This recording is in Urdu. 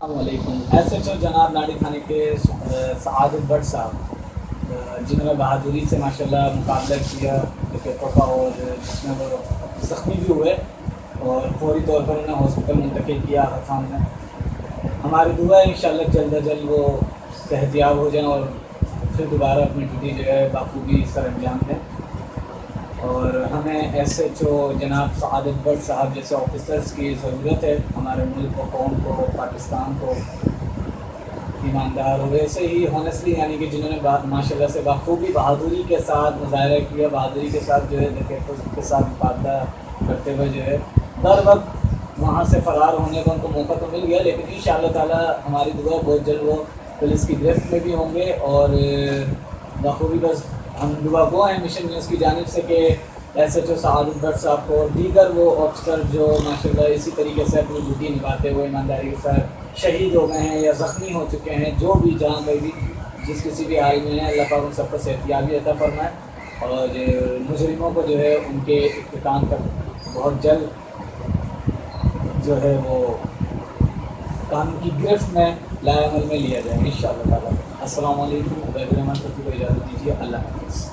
السلام علیکم۔ ایس ایچ او جناب ناڑی تھانے کے سعادت بٹ صاحب، جنہوں نے بہادری سے ماشاءاللہ مقابلہ کیا وکٹوں کا، اور جس میں وہ زخمی بھی ہوئے اور فوری طور پر انہیں ہاسپٹل منتقل کیا خان میں۔ ہماری دعا ہے انشاءاللہ جلد از جلد وہ صحتیاب ہو جائیں اور پھر دوبارہ اپنی ڈیوٹی جو ہے بخوبی سر انجام دیں۔ اور ہمیں ایس ایچ او جناب سعادت بٹ صاحب جیسے آفیسرس کی ضرورت ہے ہمارے ملک کو، قوم کو، پاکستان کو، ایماندار ہو ویسے ہی ہانیسٹلی، یعنی کہ جنہوں نے ماشاء اللہ سے بخوبی بہادری کے ساتھ مظاہرہ کیا، بہادری کے ساتھ جو ہے کے ساتھ مقابلہ کرتے ہوئے جو ہے در وقت وہاں سے فرار ہونے کا ان کو موقع تو مل گیا، لیکن ان شاء اللہ تعالیٰ ہماری دعا بہت جلد وہ پولیس کی گرفت میں بھی ہوں گے۔ اور بخوبی بس ہم دعا گو ہیں مشن نیوز کی جانب سے کہ ایس ایچ او سعادت بٹ صاحب کو اور دیگر وہ آفیسر جو ماشاءاللہ اسی طریقے سے اپنی ڈیوٹی نبھاتے ہوئے ایمانداری کے ساتھ شہید ہو گئے ہیں یا زخمی ہو چکے ہیں، جو بھی جہاں پہ بھی جس کسی بھی حال میں ہیں، اللہ پاک ان سب کو صحتیابی عطا فرمائے، اور مجرموں کو جو ہے ان کے اختتام پر بہت جلد جو ہے وہ قانون کی گرفت میں لائے عمل میں لیا جائے انشاءاللہ تعالیٰ۔ السلام علیکم، عبید الرحمن کو اجازت دیجیے، اللہ حافظ۔